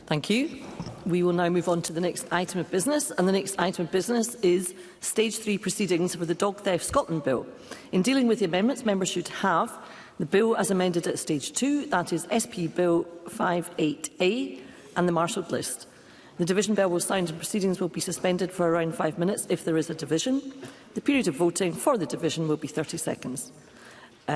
Thank you. We will now move on to the next item of business, and the next item of business is Stage 3 proceedings for the Dog Theft Scotland Bill. In dealing with the amendments, members should have the bill as amended at Stage 2, that is SP Bill 58A, and the marshalled list. The division bell will sound and proceedings will be suspended for around 5 minutes if there is a division. The period of voting for the division will be 30 seconds.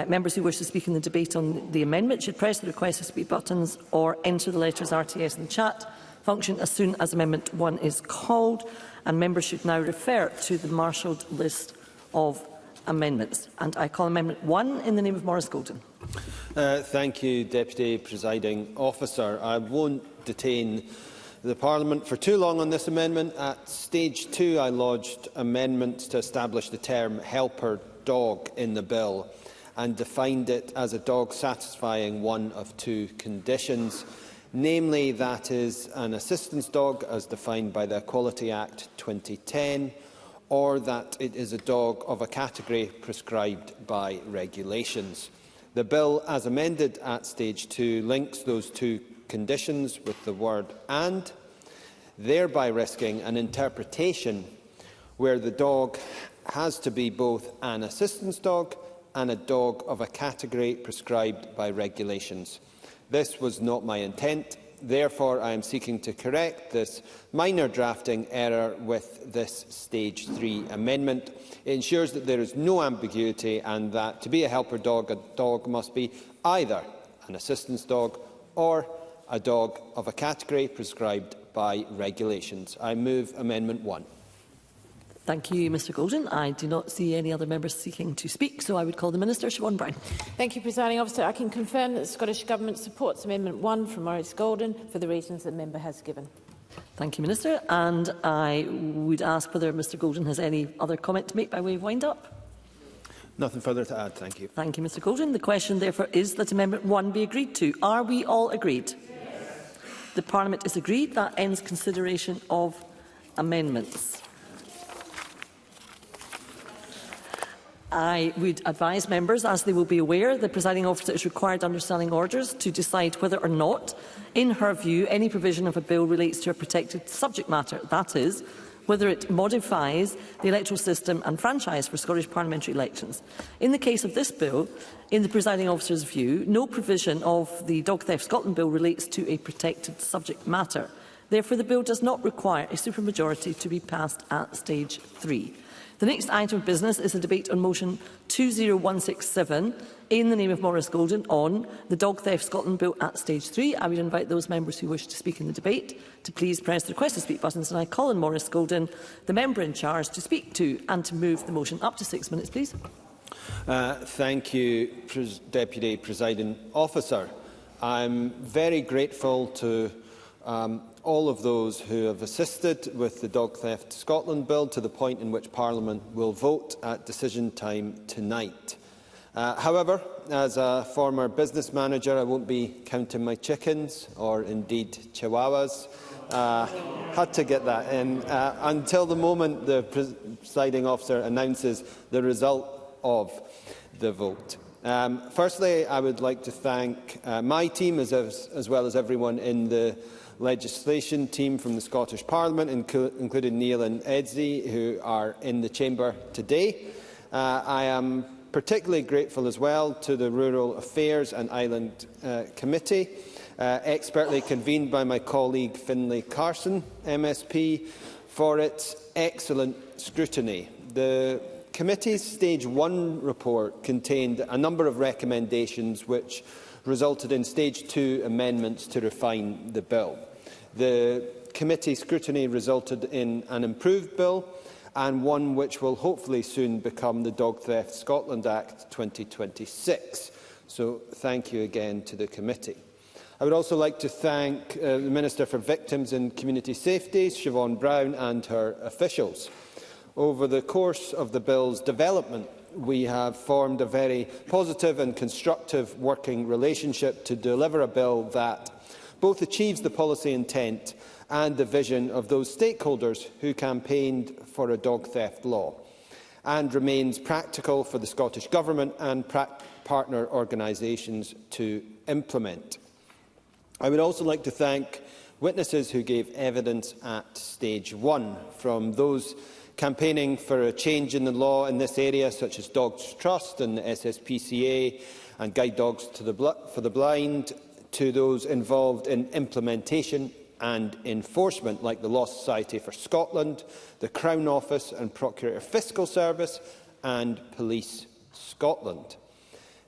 Members who wish to speak in the debate on the amendment should press the request to speak buttons or enter the letters RTS in the chat function as soon as Amendment 1 is called, and members should now refer to the marshalled list of amendments. And I call Amendment 1 in the name of Maurice Golden. Thank you, Deputy Presiding Officer. I won't detain the Parliament for too long on this amendment. At Stage 2, I lodged amendments to establish the term helper dog in the bill and defined it as a dog satisfying one of two conditions, namely that is an assistance dog as defined by the Equality Act 2010, or that it is a dog of a category prescribed by regulations. The bill, as amended at Stage 2, links those two conditions with the word "and", thereby risking an interpretation where the dog has to be both an assistance dog and a dog of a category prescribed by regulations. This was not my intent. Therefore, I am seeking to correct this minor drafting error with this Stage 3 amendment. It ensures that there is no ambiguity and that to be a helper dog, a dog must be either an assistance dog or a dog of a category prescribed by regulations. I move Amendment 1. Thank you, Mr Golden. I do not see any other members seeking to speak, so I would call the Minister, Siobhan Brown. Thank you, Presiding Officer. I can confirm that the Scottish Government supports Amendment 1 from Maurice Golden for the reasons the member has given. Thank you, Minister. And I would ask whether Mr Golden has any other comment to make by way of wind-up. Nothing further to add, thank you. Thank you, Mr Golden. The question, therefore, is that Amendment 1 be agreed to. Are we all agreed? Yes. The Parliament is agreed. That ends consideration of amendments. I would advise members, as they will be aware, the Presiding Officer is required under standing orders to decide whether or not, in her view, any provision of a bill relates to a protected subject matter. That is, whether it modifies the electoral system and franchise for Scottish parliamentary elections. In the case of this bill, in the Presiding Officer's view, no provision of the Dog Theft Scotland Bill relates to a protected subject matter. Therefore, the bill does not require a supermajority to be passed at Stage 3. The next item of business is a debate on motion 20167 in the name of Maurice Golden on the Dog Theft Scotland Bill at Stage 3. I would invite those members who wish to speak in the debate to please press the request to speak buttons, and I call on Maurice Golden, the member in charge, to speak to and to move the motion. Up to 6 minutes, please. Thank you, Deputy Presiding Officer. I'm very grateful to all of those who have assisted with the Dog Theft Scotland Bill to the point in which Parliament will vote at decision time tonight. However, as a former business manager, I won't be counting my chickens, or indeed chihuahuas. Had to get that in until the moment the Presiding Officer announces the result of the vote. Firstly, I would like to thank my team as well as everyone in the legislation team from the Scottish Parliament, including Neil and Edzie, who are in the chamber today. I am particularly grateful as well to the Rural Affairs and Island Committee, expertly convened by my colleague Finlay Carson, MSP, for its excellent scrutiny. The committee's Stage 1 report contained a number of recommendations which resulted in Stage 2 amendments to refine the bill. The committee scrutiny resulted in an improved bill and one which will hopefully soon become the Dog Theft Scotland Act 2026. So thank you again to the committee. I would also like to thank the Minister for Victims and Community Safety, Siobhan Brown, and her officials. Over the course of the bill's development, we have formed a very positive and constructive working relationship to deliver a bill that both achieves the policy intent and the vision of those stakeholders who campaigned for a dog theft law, and remains practical for the Scottish Government and partner organisations to implement. I would also like to thank witnesses who gave evidence at stage 1, from those campaigning for a change in the law in this area, such as Dogs Trust and the SSPCA and Guide Dogs for the Blind, to those involved in implementation and enforcement, like the Law Society for Scotland, the Crown Office and Procurator Fiscal Service, and Police Scotland.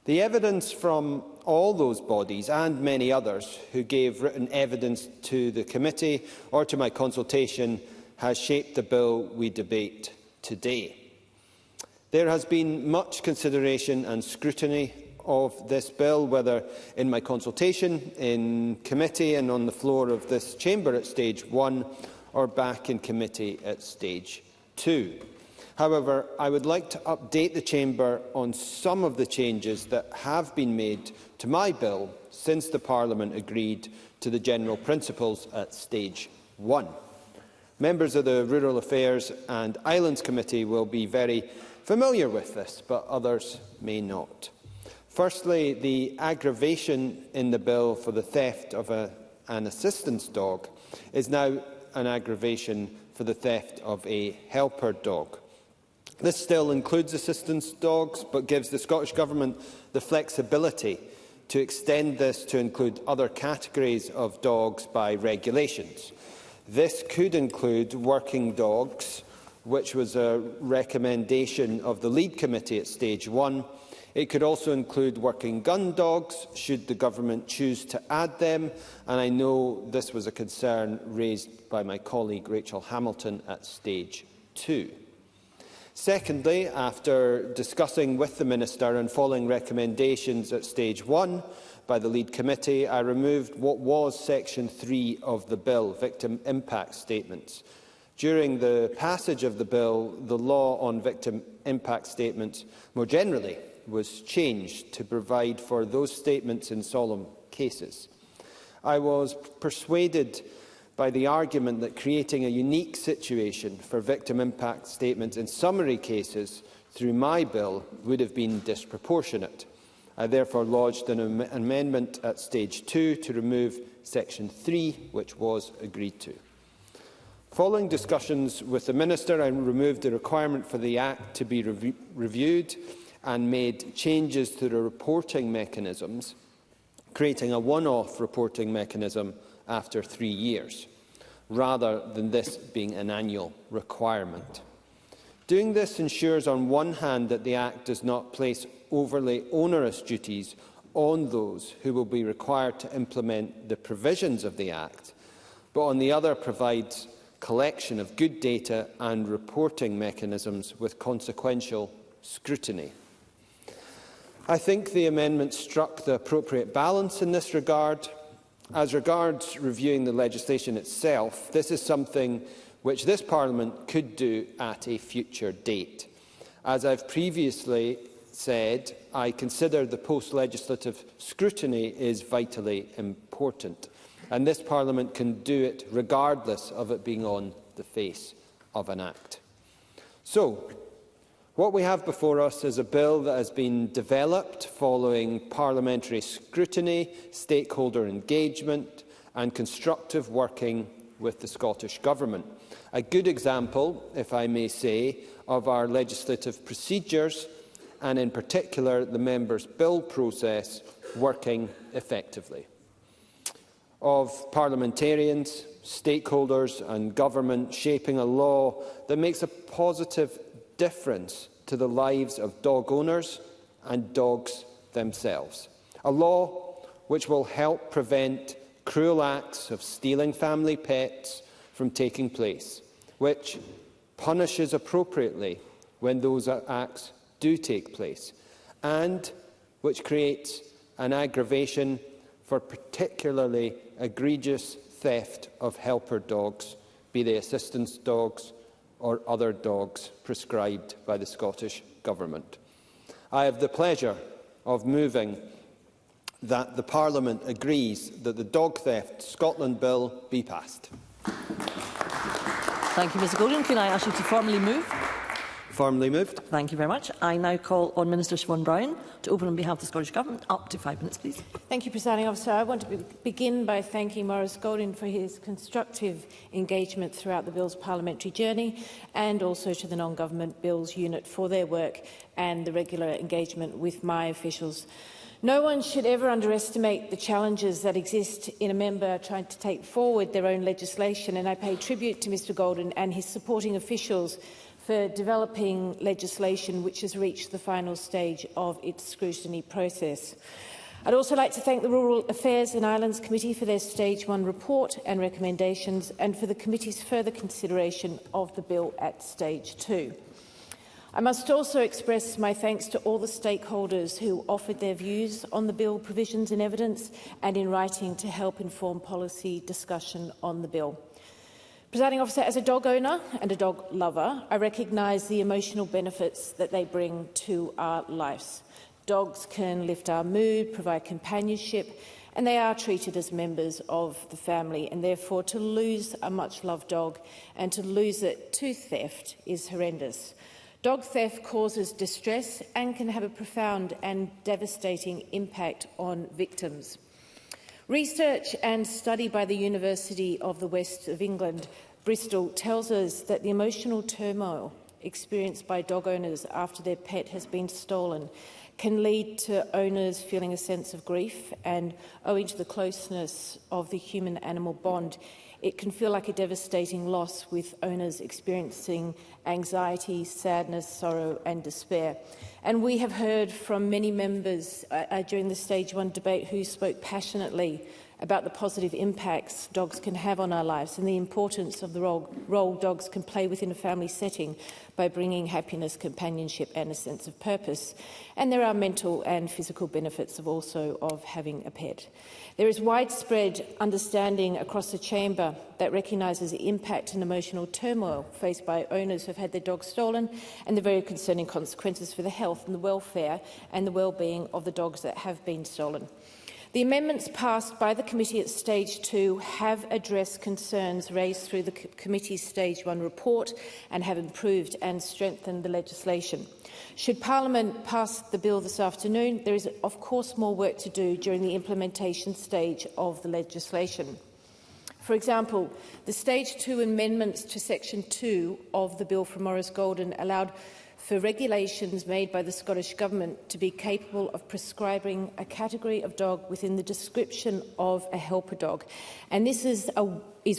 The evidence from all those bodies and many others who gave written evidence to the committee or to my consultation has shaped the bill we debate today. There has been much consideration and scrutiny of this bill, whether in my consultation, in committee and on the floor of this chamber at stage 1, or back in committee at stage 2. However, I would like to update the chamber on some of the changes that have been made to my bill since the Parliament agreed to the general principles at stage 1. Members of the Rural Affairs and Islands Committee will be very familiar with this, but others may not. Firstly, the aggravation in the bill for the theft of an assistance dog is now an aggravation for the theft of a helper dog. This still includes assistance dogs, but gives the Scottish Government the flexibility to extend this to include other categories of dogs by regulations. This could include working dogs, which was a recommendation of the Lead Committee at stage 1. It could also include working gun dogs, should the Government choose to add them, and I know this was a concern raised by my colleague Rachel Hamilton at stage 2. Secondly, after discussing with the Minister and following recommendations at stage 1 by the Lead Committee, I removed what was section 3 of the bill, victim impact statements. During the passage of the bill, the law on victim impact statements more generally was changed to provide for those statements in solemn cases. I was persuaded by the argument that creating a unique situation for victim impact statements in summary cases through my bill would have been disproportionate. I therefore lodged an amendment at stage 2 to remove section 3, which was agreed to. Following discussions with the Minister, I removed the requirement for the Act to be reviewed and made changes to the reporting mechanisms, creating a one-off reporting mechanism after 3 years, rather than this being an annual requirement. Doing this ensures, on one hand, that the Act does not place overly onerous duties on those who will be required to implement the provisions of the Act, but on the other provides collection of good data and reporting mechanisms with consequential scrutiny. I think the amendment struck the appropriate balance in this regard. As regards reviewing the legislation itself, this is something which this Parliament could do at a future date. As I have previously said, I consider the post-legislative scrutiny is vitally important, and this Parliament can do it regardless of it being on the face of an Act. So, what we have before us is a bill that has been developed following parliamentary scrutiny, stakeholder engagement and constructive working with the Scottish Government. A good example, if I may say, of our legislative procedures and in particular the Members' Bill process working effectively. Of parliamentarians, stakeholders and government shaping a law that makes a positive difference to the lives of dog owners and dogs themselves. A law which will help prevent cruel acts of stealing family pets from taking place, which punishes appropriately when those acts do take place, and which creates an aggravation for particularly egregious theft of helper dogs, be they assistance dogs or other dogs prescribed by the Scottish Government. I have the pleasure of moving that the Parliament agrees that the Dog Theft Scotland Bill be passed. Thank you, Mr Gordon. Can I ask you to formally move? Formally moved. Thank you very much. I now call on Minister Siobhan Brown to open on behalf of the Scottish Government. Up to 5 minutes, please. Thank you, Presiding Officer. I want to begin by thanking Maurice Golding for his constructive engagement throughout the bill's parliamentary journey, and also to the Non-Government Bills Unit for their work and the regular engagement with my officials. No one should ever underestimate the challenges that exist in a member trying to take forward their own legislation, and I pay tribute to Mr Golding and his supporting officials for developing legislation which has reached the final stage of its scrutiny process. I'd also like to thank the Rural Affairs and Islands Committee for their Stage 1 report and recommendations, and for the committee's further consideration of the bill at Stage 2. I must also express my thanks to all the stakeholders who offered their views on the bill provisions in evidence and in writing to help inform policy discussion on the bill. Presiding Officer, as a dog owner and a dog lover, I recognise the emotional benefits that they bring to our lives. Dogs can lift our mood, provide companionship, and they are treated as members of the family, and therefore to lose a much-loved dog and to lose it to theft is horrendous. Dog theft causes distress and can have a profound and devastating impact on victims. Research and study by the University of the West of England, Bristol, tells us that the emotional turmoil experienced by dog owners after their pet has been stolen can lead to owners feeling a sense of grief, and owing to the closeness of the human-animal bond, it can feel like a devastating loss, with owners experiencing anxiety, sadness, sorrow and despair. And we have heard from many members during the Stage 1 debate who spoke passionately about the positive impacts dogs can have on our lives and the importance of the role dogs can play within a family setting by bringing happiness, companionship and a sense of purpose. And there are mental and physical benefits of having a pet. There is widespread understanding across the chamber that recognises the impact and emotional turmoil faced by owners who have had their dogs stolen, and the very concerning consequences for the health and the welfare and the well-being of the dogs that have been stolen. The amendments passed by the committee at Stage 2 have addressed concerns raised through the committee's Stage 1 report and have improved and strengthened the legislation. Should Parliament pass the bill this afternoon, there is of course more work to do during the implementation stage of the legislation. For example, the Stage 2 amendments to Section 2 of the bill from Maurice Golding allowed for regulations made by the Scottish Government to be capable of prescribing a category of dog within the description of a helper dog. And this is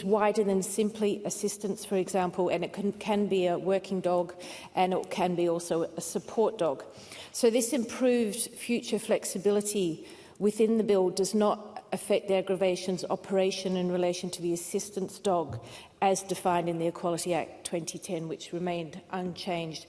wider than simply assistance, for example, and it can be a working dog and it can be also a support dog. So this improved future flexibility within the bill does not affect the aggravations operation in relation to the assistance dog as defined in the Equality Act 2010, which remained unchanged.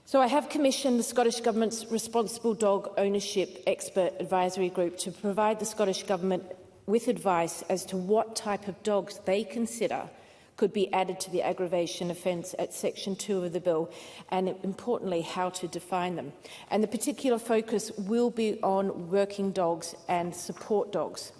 So I have commissioned the Scottish Government's Responsible Dog Ownership Expert Advisory Group to provide the Scottish Government with advice as to what type of dogs they consider could be added to the aggravation offence at Section 2 of the bill, and importantly, how to define them. And the particular focus will be on working dogs and support dogs.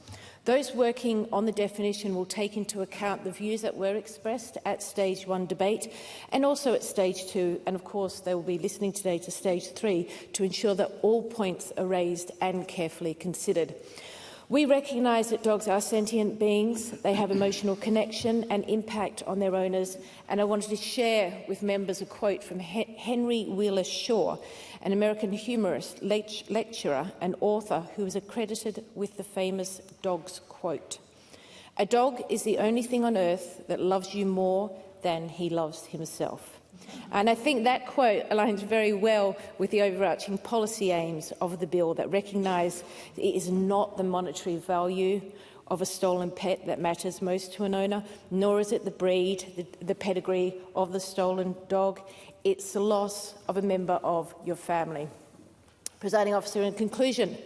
Those working on the definition will take into account the views that were expressed at Stage 1 debate and also at Stage 2, and of course they will be listening today to Stage 3 to ensure that all points are raised and carefully considered. We recognise that dogs are sentient beings, they have emotional connection and impact on their owners, and I wanted to share with members a quote from Henry Wheeler Shaw, an American humorist, lecturer and author who is accredited with the famous dog's quote. "A dog is the only thing on earth that loves you more than he loves himself." And I think that quote aligns very well with the overarching policy aims of the bill that recognise it is not the monetary value of a stolen pet that matters most to an owner, nor is it the breed, the pedigree of the stolen dog. It's the loss of a member of your family. Presiding Officer, in conclusion,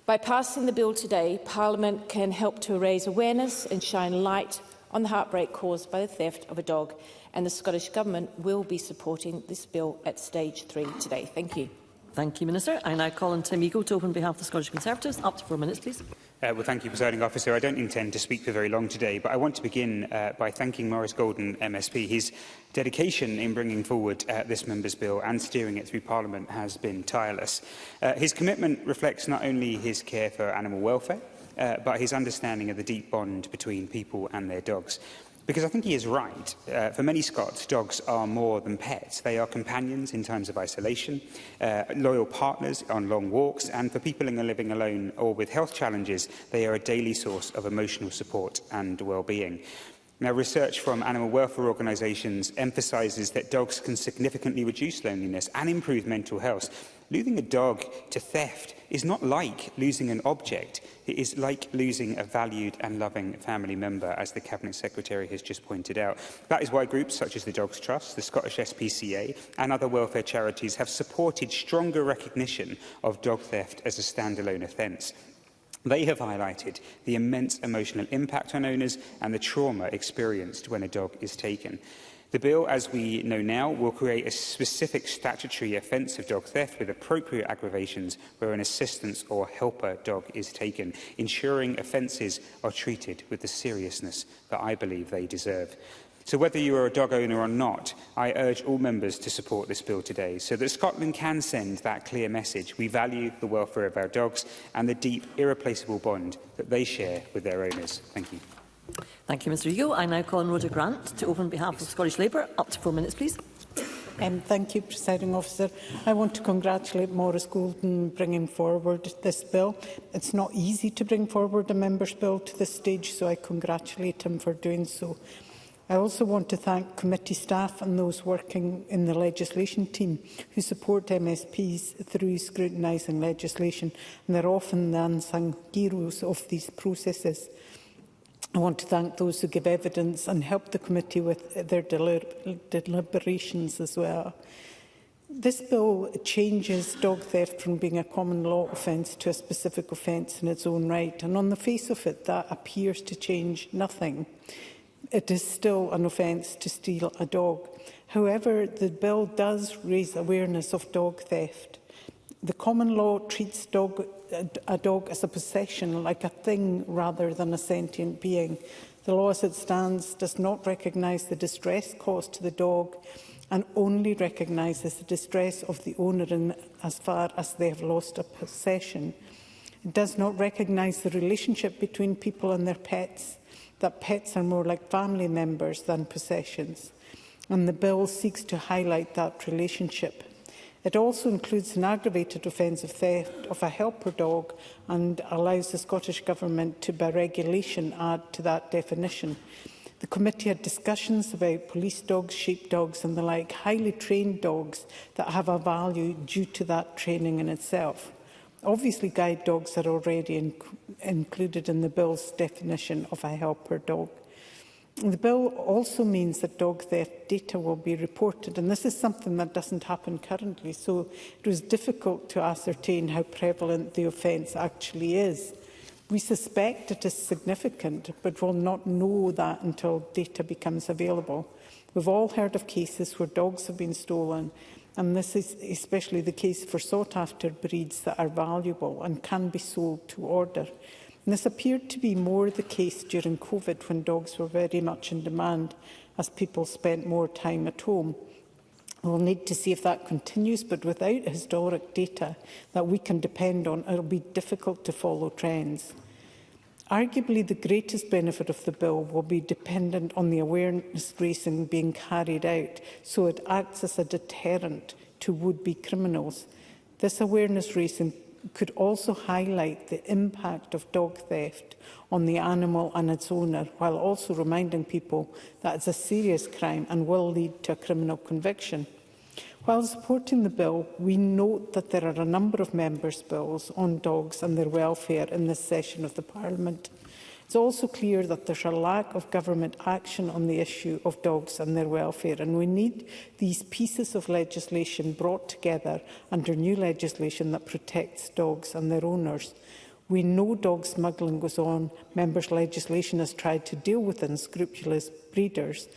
by passing the bill today, Parliament can help to raise awareness and shine light on the heartbreak caused by the theft of a dog, and the Scottish Government will be supporting this bill at Stage 3 today. Thank you. Thank you, Minister. I now call on Tim Eagle to open on behalf of the Scottish Conservatives. Up to 4 minutes, please. Well, thank you, Presiding Officer. I don't intend to speak for very long today, but I want to begin by thanking Maurice Golden, MSP. His dedication in bringing forward this member's bill and steering it through Parliament has been tireless. His commitment reflects not only his care for animal welfare, but his understanding of the deep bond between people and their dogs. Because I think he is right. For many Scots, dogs are more than pets. They are companions in times of isolation, loyal partners on long walks, and for people living alone or with health challenges, they are a daily source of emotional support and well-being. Now, research from animal welfare organisations emphasises that dogs can significantly reduce loneliness and improve mental health. Losing a dog to theft is not like losing an object. It is like losing a valued and loving family member, as the Cabinet Secretary has just pointed out. That is why groups such as the Dogs Trust, the Scottish SPCA and other welfare charities have supported stronger recognition of dog theft as a standalone offence. They have highlighted the immense emotional impact on owners and the trauma experienced when a dog is taken. The bill, as we know now, will create a specific statutory offence of dog theft with appropriate aggravations where an assistance or helper dog is taken, ensuring offences are treated with the seriousness that I believe they deserve. So whether you are a dog owner or not, I urge all members to support this bill today so that Scotland can send that clear message. We value the welfare of our dogs and the deep, irreplaceable bond that they share with their owners. Thank you. Thank you, Mr Eagle. I now call on Rhoda Grant to open on behalf of Scottish Labour. Up to 4 minutes, please. Thank you, Presiding Officer. I want to congratulate Maurice Golden bringing forward this bill. It's not easy to bring forward a member's bill to this stage, so I congratulate him for doing so. I also want to thank committee staff and those working in the legislation team who support MSPs through scrutinising legislation, and they're often the unsung heroes of these processes. I want to thank those who give evidence and help the committee with their deliberations as well. This bill changes dog theft from being a common law offence to a specific offence in its own right, and on the face of it, that appears to change nothing. It is still an offence to steal a dog. However, the bill does raise awareness of dog theft. The common law treats a dog as a possession, like a thing rather than a sentient being. The law as it stands does not recognise the distress caused to the dog and only recognises the distress of the owner in as far as they have lost a possession. It does not recognise the relationship between people and their pets, that pets are more like family members than possessions, and the bill seeks to highlight that relationship. It also includes an aggravated offence of theft of a helper dog and allows the Scottish Government to, by regulation, add to that definition. The committee had discussions about police dogs, sheepdogs and the like, highly trained dogs that have a value due to that training in itself. Obviously, guide dogs are already included in the bill's definition of a helper dog. The bill also means that dog theft data will be reported, and this is something that doesn't happen currently, so it was difficult to ascertain how prevalent the offence actually is. We suspect it is significant, but will not know that until data becomes available. We've all heard of cases where dogs have been stolen, and this is especially the case for sought-after breeds that are valuable and can be sold to order. And this appeared to be more the case during COVID, when dogs were very much in demand as people spent more time at home. We'll need to see if that continues, but without historic data that we can depend on, it will be difficult to follow trends. Arguably, the greatest benefit of the bill will be dependent on the awareness raising being carried out, so it acts as a deterrent to would-be criminals. This awareness raising could also highlight the impact of dog theft on the animal and its owner, while also reminding people that it's a serious crime and will lead to a criminal conviction. While supporting the bill, we note that there are a number of members' bills on dogs and their welfare in this session of the Parliament. It's also clear that there's a lack of government action on the issue of dogs and their welfare, and we need these pieces of legislation brought together under new legislation that protects dogs and their owners. We know dog smuggling goes on. Members' legislation has tried to deal with unscrupulous breeders.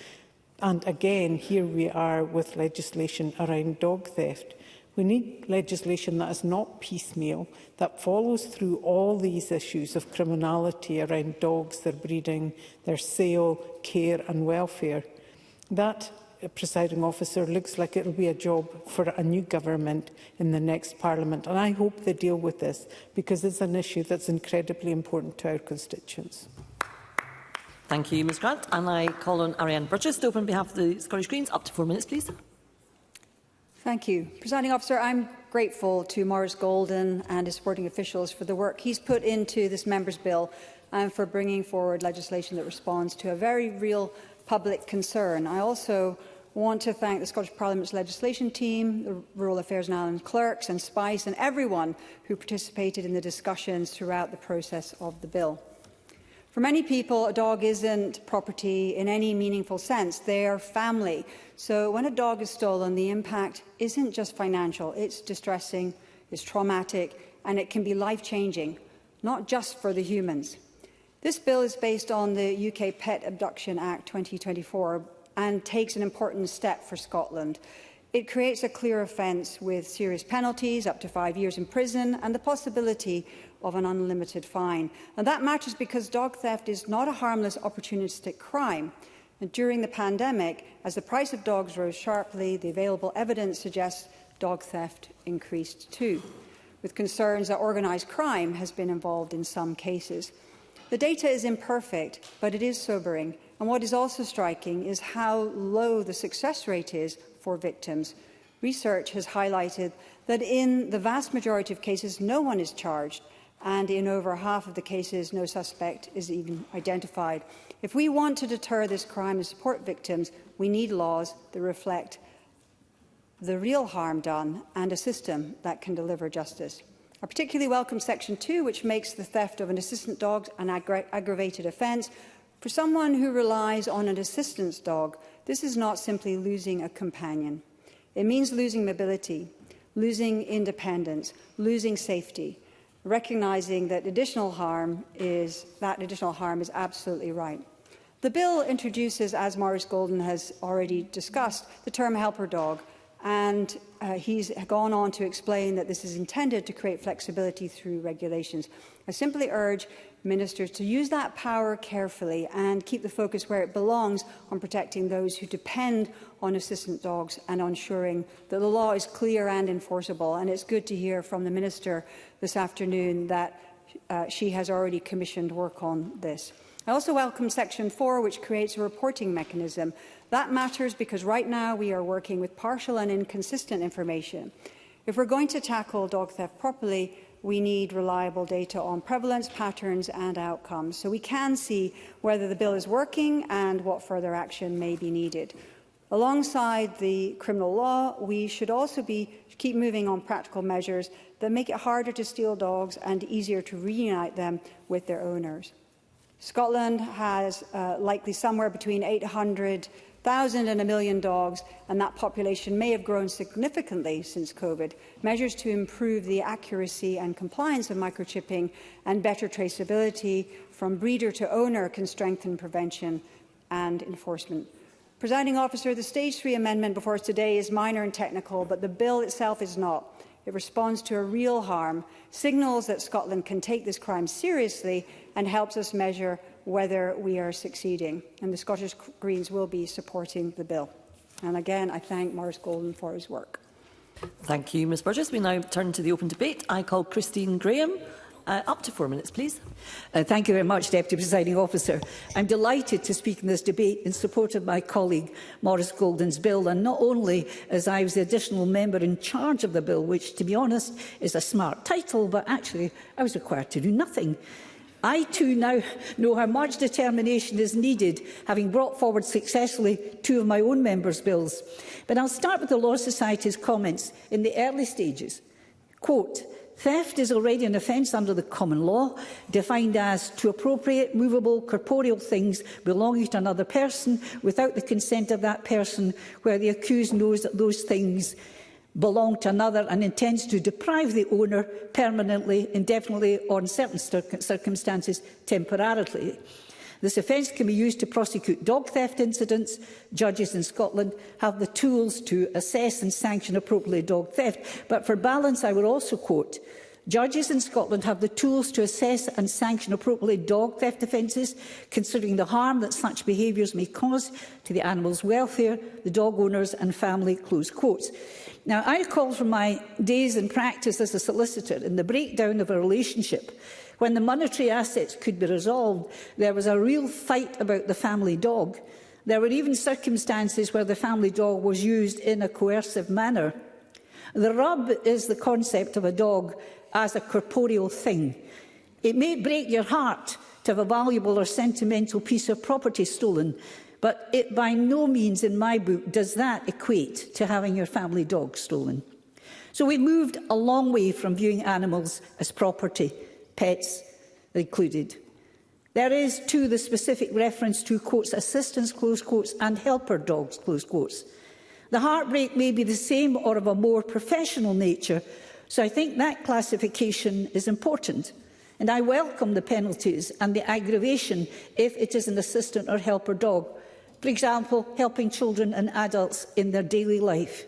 And again, here we are with legislation around dog theft. We need legislation that is not piecemeal, that follows through all these issues of criminality around dogs, their breeding, their sale, care and welfare. That, Presiding Officer, looks like it will be a job for a new government in the next Parliament, and I hope they deal with this because it's an issue that's incredibly important to our constituents. Thank you, Ms Grant. And I call on Ariane Burgess to open on behalf of the Scottish Greens. Up to 4 minutes, please. Thank you. Presiding Officer, I'm grateful to Maurice Golden and his supporting officials for the work he's put into this Members' Bill and for bringing forward legislation that responds to a very real public concern. I also want to thank the Scottish Parliament's legislation team, the Rural Affairs and Islands clerks and SPICE and everyone who participated in the discussions throughout the process of the bill. For many people, a dog isn't property in any meaningful sense. They are family. So when a dog is stolen, the impact isn't just financial. It's distressing, it's traumatic, and it can be life-changing, not just for the humans. This bill is based on the UK Pet Abduction Act 2024 and takes an important step for Scotland. It creates a clear offence with serious penalties, up to 5 years in prison, and the possibility of an unlimited fine. And that matters because dog theft is not a harmless, opportunistic crime. And during the pandemic, as the price of dogs rose sharply, the available evidence suggests dog theft increased too, with concerns that organised crime has been involved in some cases. The data is imperfect, but it is sobering. And what is also striking is how low the success rate is for victims. Research has highlighted that in the vast majority of cases, no one is charged, and in over half of the cases, no suspect is even identified. If we want to deter this crime and support victims, we need laws that reflect the real harm done and a system that can deliver justice. I particularly welcome Section 2, which makes the theft of an assistant dog an aggravated offence. For someone who relies on an assistance dog, this is not simply losing a companion. It means losing mobility, losing independence, losing safety, recognising that additional harm is absolutely right. The bill introduces, as Maurice Golden has already discussed, the term helper dog, and he's gone on to explain that this is intended to create flexibility through regulations. I simply urge ministers to use that power carefully and keep the focus where it belongs on protecting those who depend on assistant dogs and on ensuring that the law is clear and enforceable. And it's good to hear from the Minister this afternoon that she has already commissioned work on this. I also welcome Section 4, which creates a reporting mechanism. That matters because right now we are working with partial and inconsistent information. If we're going to tackle dog theft properly, we need reliable data on prevalence, patterns and outcomes, so we can see whether the bill is working and what further action may be needed. Alongside the criminal law, we should also keep moving on practical measures that make it harder to steal dogs and easier to reunite them with their owners. Scotland has likely somewhere between 800,000 and 1 million dogs, and that population may have grown significantly since COVID. Measures to improve the accuracy and compliance of microchipping and better traceability from breeder to owner can strengthen prevention and enforcement. Presiding Officer, the Stage 3 amendment before us today is minor and technical, but the bill itself is not. It responds to a real harm, signals that Scotland can take this crime seriously and helps us measure whether we are succeeding. And the Scottish Greens will be supporting the bill. And again, I thank Maurice Golden for his work. Thank you, Ms Burgess. We now turn to the open debate. I call Christine Graham. Up to 4 minutes, please. Thank you very much, Deputy Presiding Officer. I'm delighted to speak in this debate in support of my colleague Maurice Golden's bill, and not only as I was the additional member in charge of the bill, which, to be honest, is a smart title, but actually I was required to do nothing. I too now know how much determination is needed, having brought forward successfully 2 of my own members' bills. But I'll start with the Law Society's comments in the early stages. Quote, "Theft is already an offence under the common law, defined as to appropriate, movable, corporeal things belonging to another person without the consent of that person, where the accused knows that those things belong to another and intends to deprive the owner permanently, indefinitely or in certain circumstances temporarily." This offence can be used to prosecute dog theft incidents. Judges in Scotland have the tools to assess and sanction appropriately dog theft. But for balance, I would also quote, judges in Scotland have the tools to assess and sanction appropriately dog theft offences, considering the harm that such behaviours may cause to the animal's welfare, the dog owners and family, close quotes. Now, I recall from my days in practice as a solicitor, in the breakdown of a relationship, when the monetary assets could be resolved, there was a real fight about the family dog. There were even circumstances where the family dog was used in a coercive manner. The rub is the concept of a dog as a corporeal thing. It may break your heart to have a valuable or sentimental piece of property stolen, but it by no means, in my book, does that equate to having your family dog stolen. So we've moved a long way from viewing animals as property, pets included. There is, too, the specific reference to, quotes, assistance, close quotes, and helper dogs, close quotes. The heartbreak may be the same or of a more professional nature, so I think that classification is important. And I welcome the penalties and the aggravation if it is an assistant or helper dog. For example, helping children and adults in their daily life.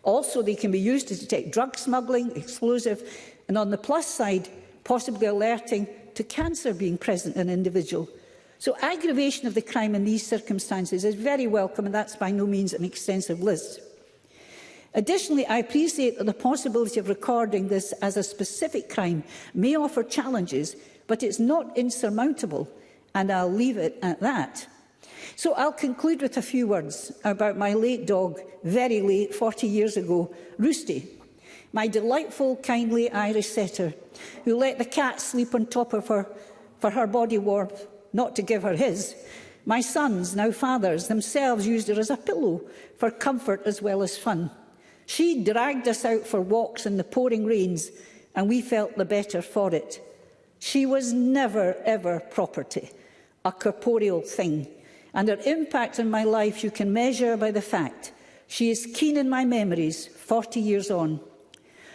Also, they can be used to detect drug smuggling, explosive, and on the plus side, possibly alerting to cancer being present in an individual. So aggravation of the crime in these circumstances is very welcome, and that's by no means an extensive list. Additionally, I appreciate that the possibility of recording this as a specific crime may offer challenges, but it's not insurmountable, and I'll leave it at that. So I'll conclude with a few words about my late dog, very late, 40 years ago, Roosty, my delightful, kindly Irish setter, who let the cat sleep on top of her for her body warmth, not to give her his. My sons, now fathers, themselves used her as a pillow for comfort as well as fun. She dragged us out for walks in the pouring rains, and we felt the better for it. She was never, ever property, a corporeal thing, and her impact on my life you can measure by the fact she is keen in my memories 40 years on.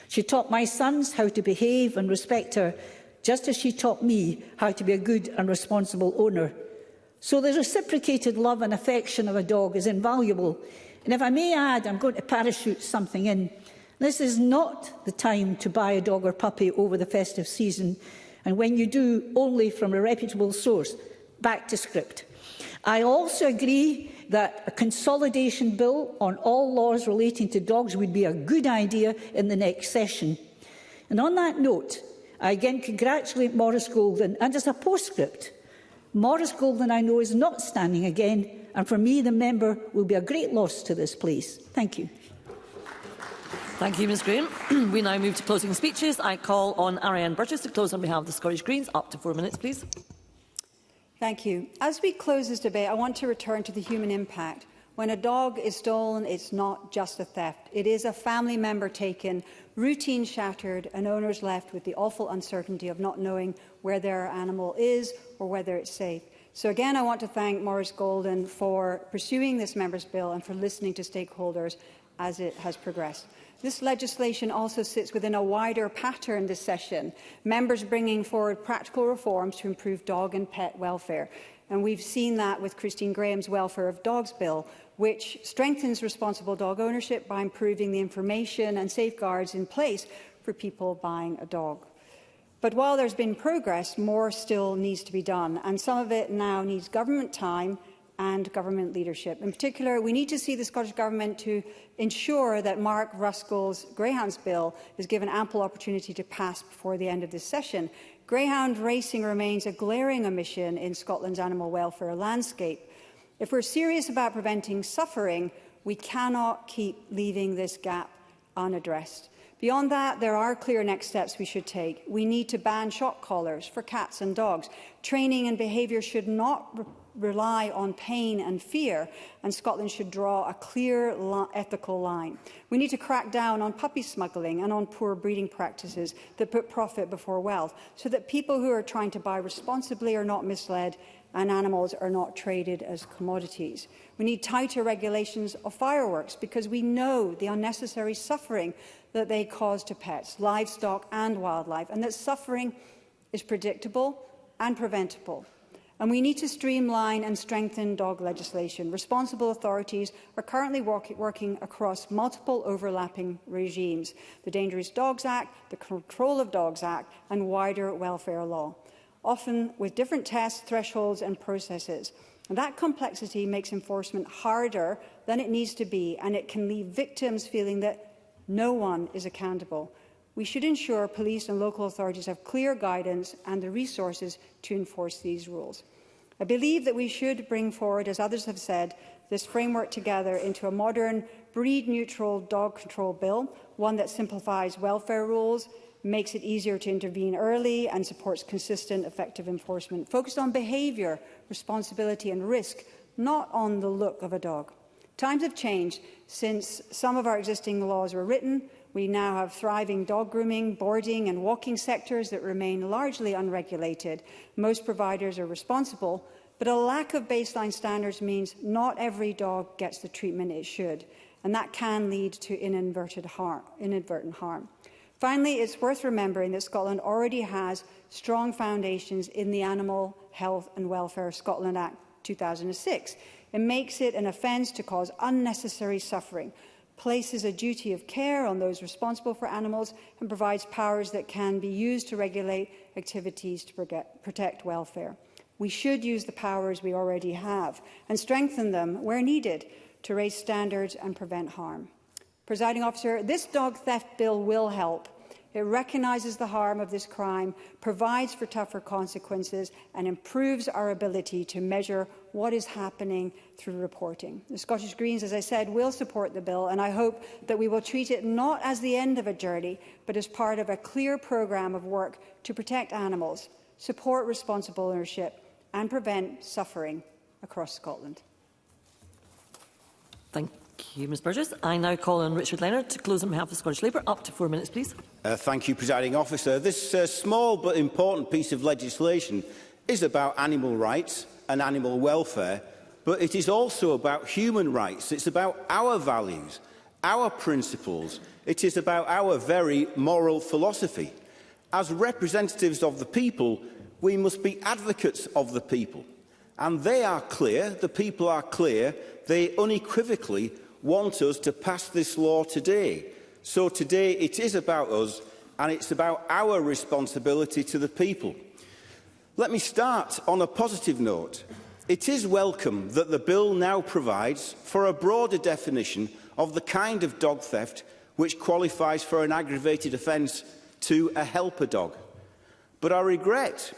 She taught my sons how to behave and respect her, just as she taught me how to be a good and responsible owner. So the reciprocated love and affection of a dog is invaluable. And if I may add, I'm going to parachute something in. This is not the time to buy a dog or puppy over the festive season, and when you do, only from a reputable source. Back to script. I also agree that a consolidation bill on all laws relating to dogs would be a good idea in the next session. And on that note, I again congratulate Maurice Golden, and as a postscript, Maurice Golden, I know, is not standing again, and for me, the member will be a great loss to this place. Thank you. Thank you, Ms Graham. We now move to closing speeches. I call on Ariane Burgess to close on behalf of the Scottish Greens. Up to 4 minutes, please. Thank you. As we close this debate, I want to return to the human impact. When a dog is stolen, it's not just a theft. It is a family member taken, routine shattered, and owners left with the awful uncertainty of not knowing where their animal is or whether it's safe. So again, I want to thank Maurice Golden for pursuing this member's bill and for listening to stakeholders as it has progressed. This legislation also sits within a wider pattern this session, members bringing forward practical reforms to improve dog and pet welfare. And we've seen that with Christine Graham's Welfare of Dogs Bill, which strengthens responsible dog ownership by improving the information and safeguards in place for people buying a dog. But while there's been progress, more still needs to be done, and some of it now needs government time and government leadership. In particular, we need to see the Scottish Government to ensure that Mark Ruskell's Greyhounds Bill is given ample opportunity to pass before the end of this session. Greyhound racing remains a glaring omission in Scotland's animal welfare landscape. If we're serious about preventing suffering, we cannot keep leaving this gap unaddressed. Beyond that, there are clear next steps we should take. We need to ban shock collars for cats and dogs. Training and behaviour should not rely on pain and fear, and Scotland should draw a clear ethical line. We need to crack down on puppy smuggling and on poor breeding practices that put profit before wealth, so that people who are trying to buy responsibly are not misled and animals are not traded as commodities. We need tighter regulations of fireworks because we know the unnecessary suffering that they cause to pets, livestock and wildlife, and that suffering is predictable and preventable. And we need to streamline and strengthen dog legislation. Responsible authorities are currently working across multiple overlapping regimes: the Dangerous Dogs Act, the Control of Dogs Act and wider welfare law, often with different tests, thresholds and processes. And that complexity makes enforcement harder than it needs to be, and it can leave victims feeling that no one is accountable. We should ensure police and local authorities have clear guidance and the resources to enforce these rules. I believe that we should bring forward, as others have said, this framework together into a modern, breed-neutral dog control bill, one that simplifies welfare rules, makes it easier to intervene early and supports consistent, effective enforcement, focused on behaviour, responsibility and risk, not on the look of a dog. Times have changed since some of our existing laws were written. We now have thriving dog grooming, boarding and walking sectors that remain largely unregulated. Most providers are responsible, but a lack of baseline standards means not every dog gets the treatment it should, and that can lead to inadvertent harm. Finally, it's worth remembering that Scotland already has strong foundations in the Animal Health and Welfare Scotland Act 2006. It makes it an offence to cause unnecessary suffering, places a duty of care on those responsible for animals, and provides powers that can be used to regulate activities to protect welfare. We should use the powers we already have and strengthen them where needed to raise standards and prevent harm. Presiding Officer, this dog theft bill will help. It recognises the harm of this crime, provides for tougher consequences and improves our ability to measure what is happening through reporting. The Scottish Greens, as I said, will support the bill, and I hope that we will treat it not as the end of a journey, but as part of a clear programme of work to protect animals, support responsible ownership and prevent suffering across Scotland. Thank you, Ms Burgess. I now call on Richard Leonard to close on behalf of Scottish Labour. Up to 4 minutes, please. Thank you, Presiding Officer. This small but important piece of legislation is about animal rights and animal welfare, but it is also about human rights. It's about our values, our principles. It is about our very moral philosophy. As representatives of the people, we must be advocates of the people. And they are clear, the people are clear, they unequivocally want us to pass this law today. So today it is about us, and it's about our responsibility to the people. Let me start on a positive note. It is welcome that the bill now provides for a broader definition of the kind of dog theft which qualifies for an aggravated offence to a helper dog. But I regret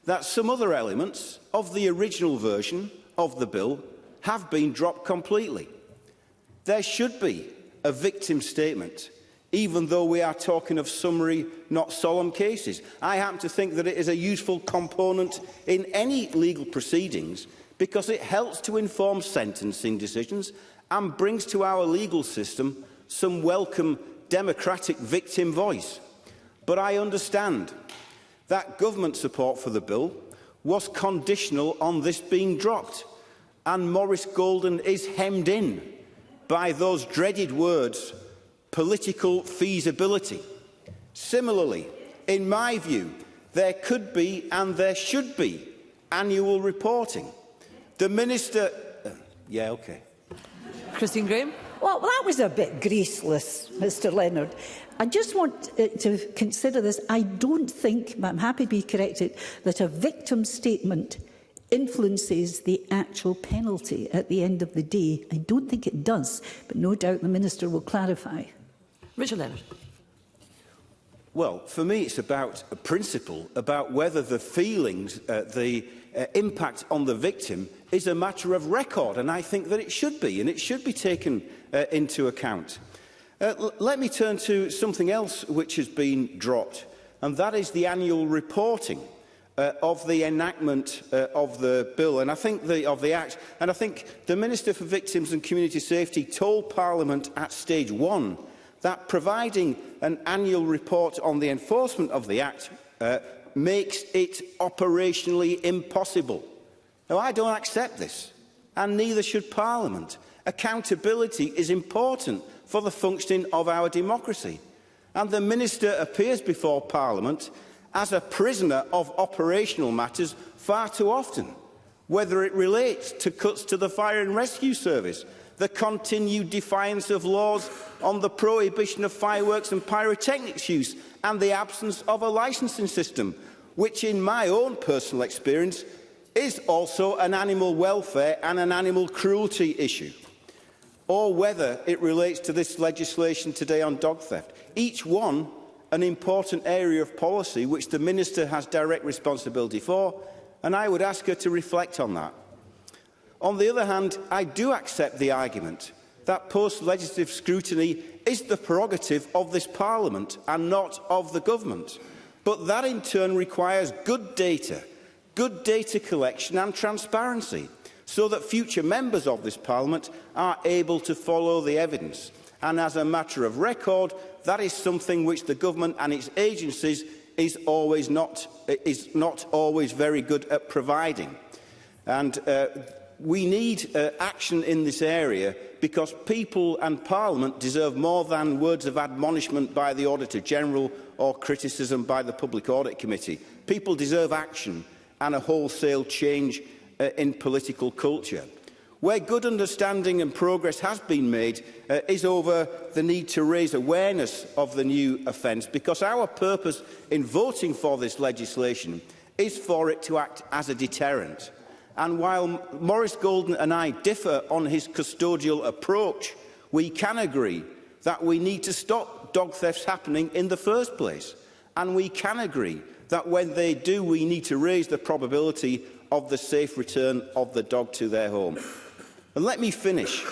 that some other elements of the original version of the bill have been dropped completely. There should be a victim statement, even though we are talking of summary, not solemn cases. I happen to think that it is a useful component in any legal proceedings because it helps to inform sentencing decisions and brings to our legal system some welcome democratic victim voice. But I understand that government support for the bill was conditional on this being dropped, and Maurice Golden is hemmed in by those dreaded words, political feasibility. Similarly, in my view, there could be and there should be annual reporting. The Minister... Christine Graham. Well, that was a bit graceless, Mr Leonard. I just want to consider this. I don't think, but I'm happy to be corrected, that a victim statement influences the actual penalty at the end of the day. I don't think it does, but no doubt the Minister will clarify. Richard Leonard. Well, for me, it's about a principle, about whether the feelings, the impact on the victim is a matter of record, and I think that it should be, and it should be taken into account. Let me turn to something else which has been dropped, and that is the annual reporting of the enactment of the bill, and I think of the Act. And I think the Minister for Victims and Community Safety told Parliament at stage 1 that providing an annual report on the enforcement of the Act makes it operationally impossible. Now, I don't accept this, and neither should Parliament. Accountability is important for the functioning of our democracy, and the Minister appears before Parliament as a prisoner of operational matters far too often. whether it relates to cuts to the fire and rescue service, the continued defiance of laws on the prohibition of fireworks and pyrotechnics use, and the absence of a licensing system, which in my own personal experience is also an animal welfare and an animal cruelty issue, or whether it relates to this legislation today on dog theft. Each one an important area of policy which the Minister has direct responsibility for, and I would ask her to reflect on that. On the other hand, I do accept the argument that post-legislative scrutiny is the prerogative of this Parliament and not of the Government. But that in turn requires good data collection and transparency, so that future members of this Parliament are able to follow the evidence. And as a matter of record, that is something which the Government and its agencies is not always very good at providing. And we need action in this area, because people and Parliament deserve more than words of admonishment by the Auditor-General or criticism by the Public Audit Committee. People deserve action and a wholesale change in political culture. Where good understanding and progress has been made is over the need to raise awareness of the new offence, because our purpose in voting for this legislation is for it to act as a deterrent. And while Maurice Golden and I differ on his custodial approach, we can agree that we need to stop dog thefts happening in the first place. And we can agree that when they do, we need to raise the probability of the safe return of the dog to their home. And let me finish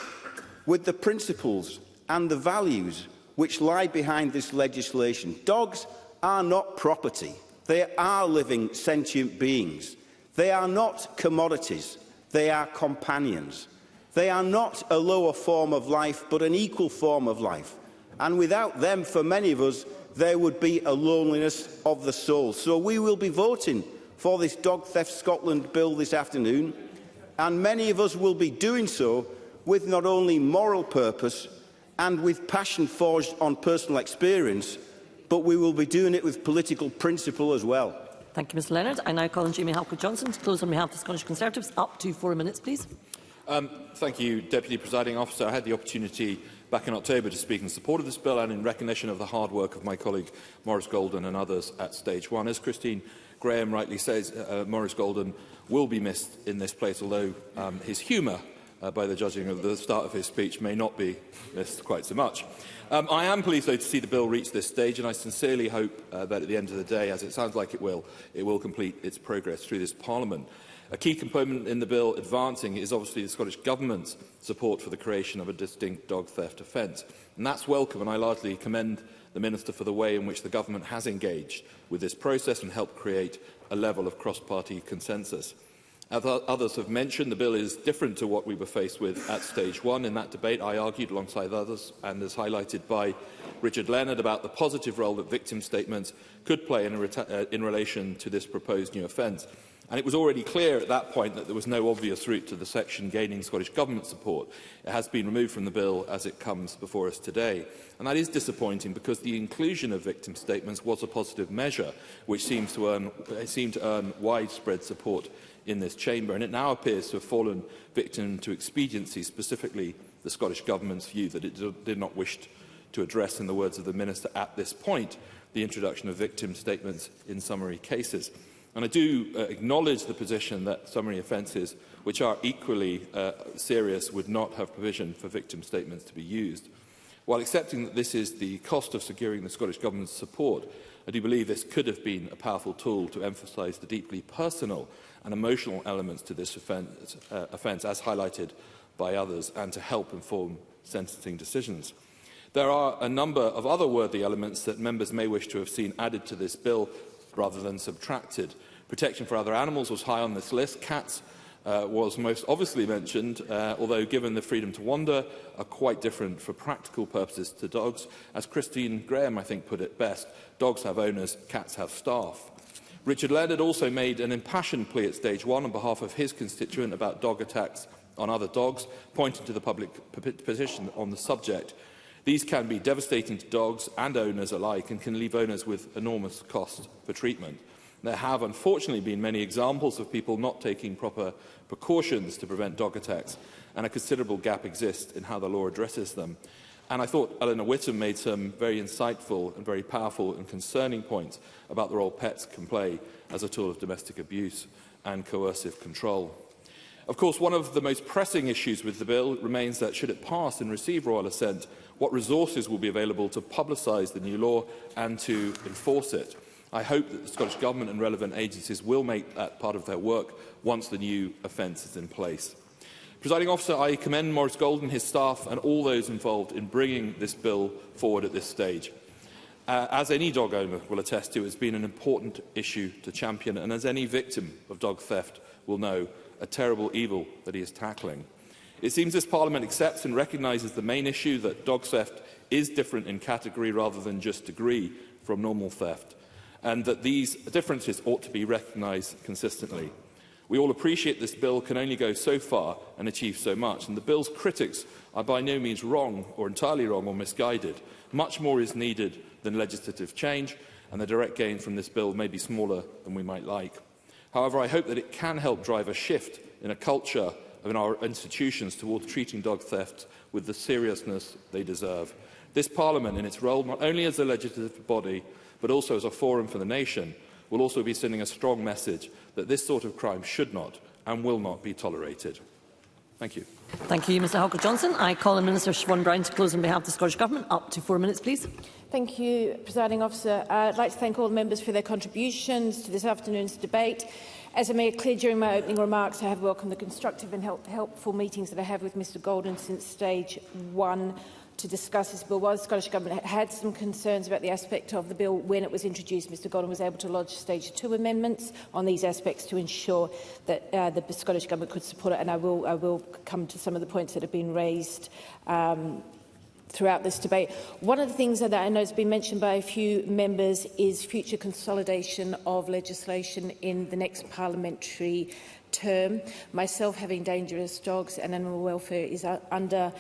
with the principles and the values which lie behind this legislation. Dogs are not property. They are living, sentient beings. They are not commodities. They are companions. They are not a lower form of life, but an equal form of life. And without them, for many of us, there would be a loneliness of the soul. So we will be voting for this Dog Theft Scotland bill this afternoon, and many of us will be doing so with not only moral purpose and with passion forged on personal experience, but we will be doing it with political principle as well. Thank you, Mr Leonard. I now call on Jamie Halker-Johnson to close on behalf of the Scottish Conservatives. Up to 4 minutes, please. Thank you, Deputy Presiding Officer. I had the opportunity back in October to speak in support of this bill and in recognition of the hard work of my colleague Maurice Golden and others at Stage 1. As Christine Graham rightly says, Maurice Golden will be missed in this place, although his humour, by the judging of the start of his speech, may not be missed quite so much. I am pleased, though, to see the bill reach this stage, and I sincerely hope that at the end of the day, as it sounds like it will complete its progress through this Parliament. A key component in the bill advancing is obviously the Scottish Government's support for the creation of a distinct dog theft offence. And that's welcome, and I largely commend the Minister for the way in which the Government has engaged with this process and helped create a level of cross-party consensus. As others have mentioned, the bill is different to what we were faced with at Stage 1. In that debate, I argued alongside others, and as highlighted by Richard Leonard, about the positive role that victim statements could play in relation to this proposed new offence. And it was already clear at that point that there was no obvious route to the section gaining Scottish Government support. It has been removed from the bill as it comes before us today. And that is disappointing, because the inclusion of victim statements was a positive measure which seemed to earn widespread support in this chamber, and it now appears to have fallen victim to expediency, specifically the Scottish Government's view that it did not wish to address, in the words of the Minister at this point, the introduction of victim statements in summary cases. And I do acknowledge the position that summary offences, which are equally serious, would not have provision for victim statements to be used. While accepting that this is the cost of securing the Scottish Government's support, I do believe this could have been a powerful tool to emphasise the deeply personal and emotional elements to this offence, as highlighted by others, and to help inform sentencing decisions. There are a number of other worthy elements that members may wish to have seen added to this bill rather than subtracted. Protection for other animals was high on this list. Cats was most obviously mentioned, although given the freedom to wander, are quite different for practical purposes to dogs. As Christine Graham, I think, put it best, dogs have owners, cats have staff. Richard Leonard also made an impassioned plea at Stage 1 on behalf of his constituent about dog attacks on other dogs, pointing to the public position on the subject. These can be devastating to dogs and owners alike and can leave owners with enormous cost for treatment. There have unfortunately been many examples of people not taking proper precautions to prevent dog attacks, and a considerable gap exists in how the law addresses them. And I thought Eleanor Whittam made some very insightful and very powerful and concerning points about the role pets can play as a tool of domestic abuse and coercive control. Of course, one of the most pressing issues with the bill remains that, should it pass and receive royal assent, what resources will be available to publicise the new law and to enforce it. I hope that the Scottish Government and relevant agencies will make that part of their work once the new offence is in place. Presiding Officer, I commend Maurice Golden, his staff and all those involved in bringing this bill forward at this stage. As any dog owner will attest to, it has been an important issue to champion, and as any victim of dog theft will know, a terrible evil that he is tackling. It seems this Parliament accepts and recognises the main issue, that dog theft is different in category rather than just degree from normal theft, and that these differences ought to be recognised consistently. We all appreciate this bill can only go so far and achieve so much, and the bill's critics are by no means wrong or entirely wrong or misguided. Much more is needed than legislative change, and the direct gain from this bill may be smaller than we might like. However, I hope that it can help drive a shift in a culture in our institutions towards treating dog theft with the seriousness they deserve. This Parliament, in its role not only as a legislative body, but also as a forum for the nation, will also be sending a strong message that this sort of crime should not and will not be tolerated. Thank you. Thank you, Mr Hawker-Johnson. I call on Minister Siobhan Brown to close on behalf of the Scottish Government. Up to 4 minutes, please. Thank you, Presiding Officer. I'd like to thank all the members for their contributions to this afternoon's debate. As I made clear during my opening remarks, I have welcomed the constructive and helpful meetings that I have with Mr Golden since stage 1 to discuss this bill. While the Scottish Government had some concerns about the aspect of the bill when it was introduced, Mr Golden was able to lodge stage 2 amendments on these aspects to ensure that the Scottish Government could support it, and I will come to some of the points that have been raised throughout this debate. One of the things that I know has been mentioned by a few members is future consolidation of legislation in the next parliamentary term. Myself, having dangerous dogs and animal welfare is under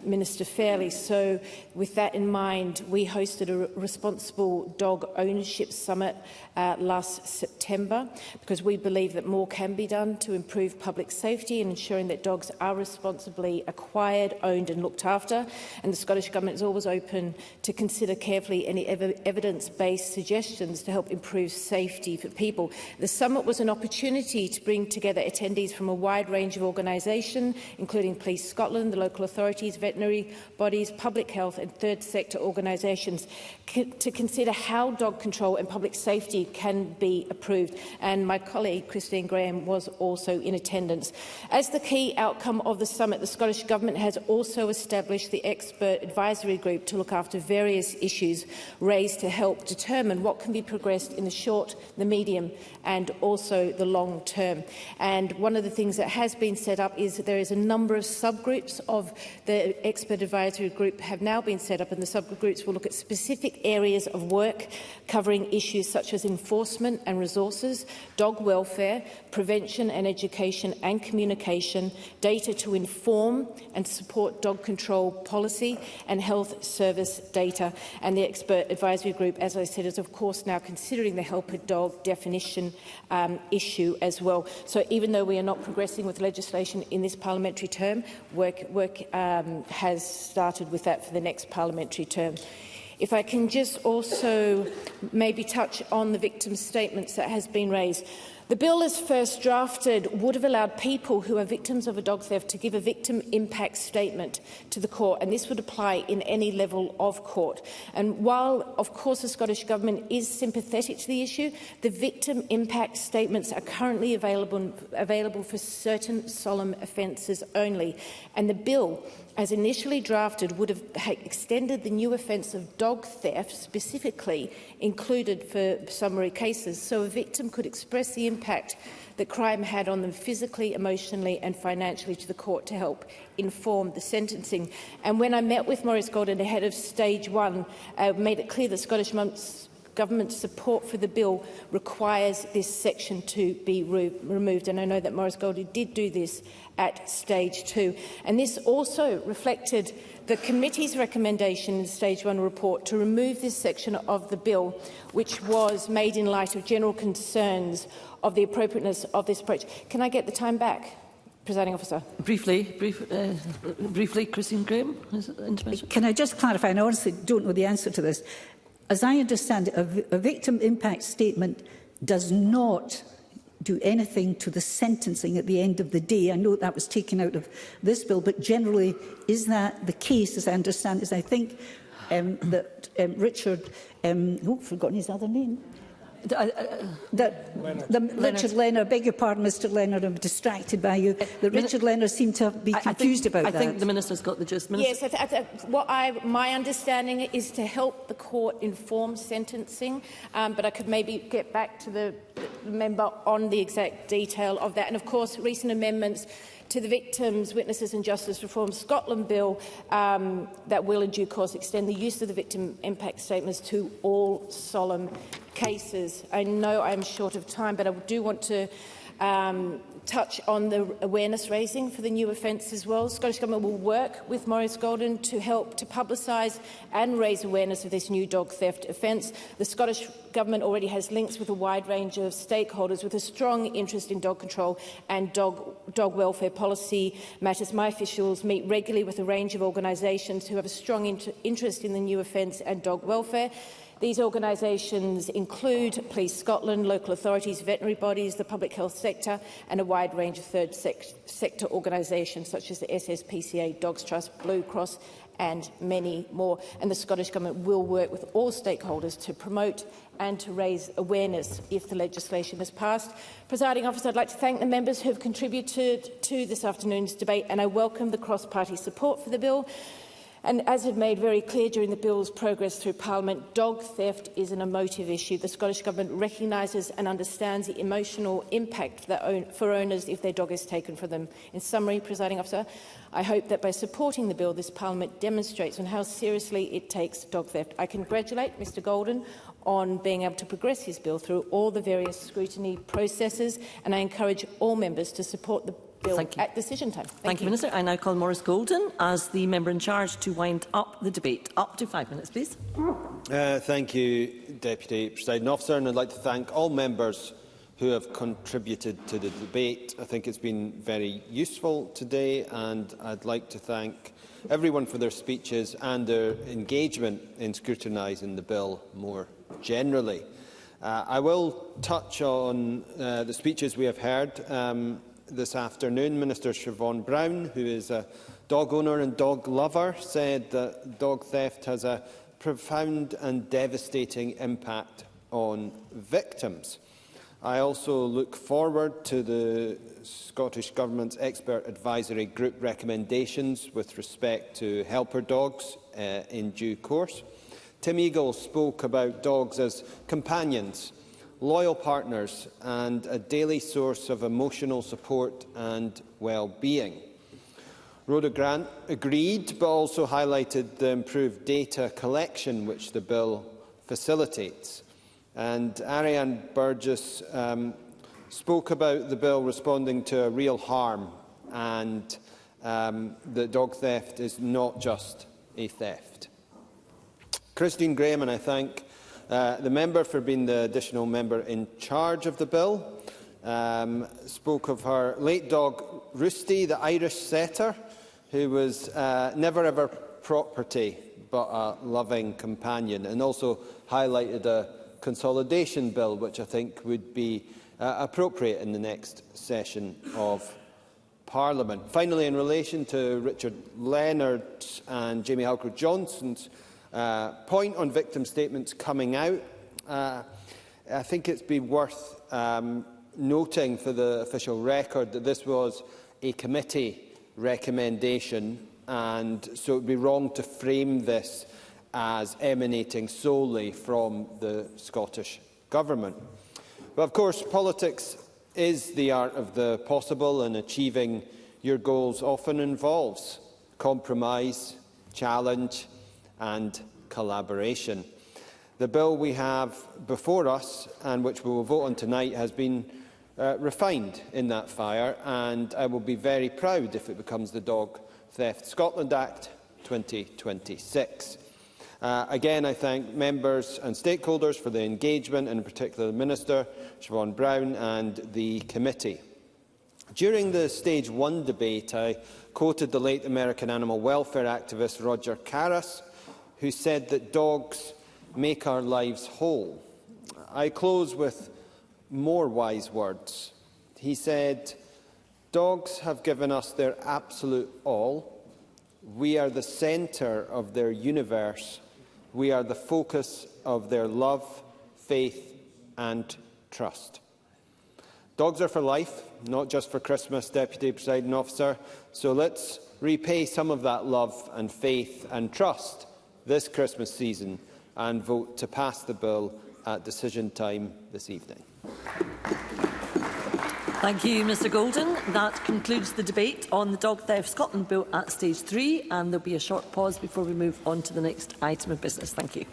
Minister Fairley. So with that in mind, we hosted a responsible dog ownership summit last September, because we believe that more can be done to improve public safety and ensuring that dogs are responsibly acquired, owned and looked after. And the Scottish Government is always open to consider carefully any evidence-based suggestions to help improve safety for people. The summit was an opportunity to bring together attendees from a wide range of organisations, including Police Scotland, the local authorities, veterinary bodies, public health and third sector organisations, to consider how dog control and public safety can be improved. And my colleague Christine Graham was also in attendance. As the key outcome of the summit, the Scottish Government has also established the expert advisory group to look after various issues raised to help determine what can be progressed in the short, the medium and also the long term. And one of the things that has been set up is that there is a number of subgroups of the expert advisory group have now been set up, and the subgroups will look at specific areas of work covering issues such as enforcement and resources, dog welfare, prevention and education and communication, data to inform and support dog control policy and health service data. And the expert advisory group, as I said, is of course now considering the helper dog definition issue as well. So even though we are not progressing with legislation in this parliamentary term, work has started with that for the next parliamentary term. If I can just also maybe touch on the victims' statements that has been raised. The bill as first drafted would have allowed people who are victims of a dog theft to give a victim impact statement to the court, and this would apply in any level of court. And while, of course, the Scottish Government is sympathetic to the issue, the victim impact statements are currently available for certain solemn offences only. And the bill, as initially drafted, would have extended the new offence of dog theft, specifically included for summary cases, so a victim could express the impact that crime had on them physically, emotionally and financially to the court to help inform the sentencing. And when I met with Maurice Golden ahead of stage 1, I made it clear that Scottish Government's support for the bill requires this section to be removed, and I know that Maurice Golding did do this at stage 2. And this also reflected the committee's recommendation in the stage 1 report to remove this section of the bill, which was made in light of general concerns of the appropriateness of this approach. Can I get the time back, Presiding Officer? Briefly, Christine Graham. Can I just clarify? And I honestly don't know the answer to this. As I understand it, a victim impact statement does not do anything to the sentencing at the end of the day. I know that was taken out of this bill, but generally, is that the case, as I understand, is I think that Richard, I've forgotten his other name. Richard Leonard, beg your pardon, Mr Leonard, I'm distracted by you. That Richard Leonard seemed to be confused about that. I think the Minister's got the gist. Minister. Yes, my understanding is to help the court inform sentencing, but I could maybe get back to the member on the exact detail of that. And of course, recent amendments to the Victims, Witnesses and Justice Reform Scotland Bill that will in due course extend the use of the victim impact statements to all solemn cases. I know I'm short of time, but I do want to touch on the awareness raising for the new offence as well. The Scottish Government will work with Maurice Golding to help to publicise and raise awareness of this new dog theft offence. The Scottish Government already has links with a wide range of stakeholders with a strong interest in dog control and dog welfare policy matters. My officials meet regularly with a range of organisations who have a strong interest in the new offence and dog welfare. These organisations include Police Scotland, local authorities, veterinary bodies, the public health sector and a wide range of third sector organisations such as the SSPCA, Dogs Trust, Blue Cross and many more. And the Scottish Government will work with all stakeholders to promote and to raise awareness if the legislation is passed. Presiding Officer, I'd like to thank the members who have contributed to this afternoon's debate, and I welcome the cross-party support for the bill. And as it made very clear during the bill's progress through Parliament, dog theft is an emotive issue. The Scottish Government recognises and understands the emotional impact for owners if their dog is taken from them. In summary, Presiding Officer, I hope that by supporting the bill, this Parliament demonstrates on how seriously it takes dog theft. I congratulate Mr Golding on being able to progress his bill through all the various scrutiny processes, and I encourage all members to support the bill at decision time. Thank you, Minister. I now call Maurice Golding as the member in charge to wind up the debate. Up to 5 minutes, please. Thank you, Deputy Presiding Officer, and I'd like to thank all members who have contributed to the debate. I think it's been very useful today, and I'd like to thank everyone for their speeches and their engagement in scrutinising the bill more generally. I will touch on the speeches we have heard this afternoon. Minister Siobhan Brown, who is a dog owner and dog lover, said that dog theft has a profound and devastating impact on victims. I also look forward to the Scottish Government's expert advisory group recommendations with respect to helper dogs in due course. Tim Eagle spoke about dogs as companions, loyal partners and a daily source of emotional support and well-being. Rhoda Grant agreed, but also highlighted the improved data collection which the bill facilitates. And Ariane Burgess spoke about the bill responding to a real harm, and that dog theft is not just a theft. Christine Graham, and I thank the member for being the additional member in charge of the bill, spoke of her late dog Roosty, the Irish setter, who was never ever property but a loving companion, and also highlighted a consolidation bill which I think would be appropriate in the next session of Parliament. Finally, in relation to Richard Leonard's and Jamie Halcroft-Johnson's point on victim statements coming out, I think it's been worth noting for the official record that this was a committee recommendation, and so it would be wrong to frame this as emanating solely from the Scottish Government. But of course, politics is the art of the possible, and achieving your goals often involves compromise, challenge and collaboration. The bill we have before us, and which we will vote on tonight, has been refined in that fire, and I will be very proud if it becomes the Dog Theft Scotland Act 2026. Again, I thank members and stakeholders for their engagement, and in particular the Minister, Siobhan Brown, and the committee. During the Stage 1 debate, I quoted the late American animal welfare activist Roger Caras, who said that dogs make our lives whole. I close with more wise words. He said, "Dogs have given us their absolute all. We are the centre of their universe. We are the focus of their love, faith and trust." Dogs are for life, not just for Christmas, Deputy Presiding Officer. So let's repay some of that love and faith and trust this Christmas season and vote to pass the bill at decision time this evening. Thank you, Mr Golden. That concludes the debate on the Dog Theft Scotland Bill at Stage 3, and there will be a short pause before we move on to the next item of business. Thank you.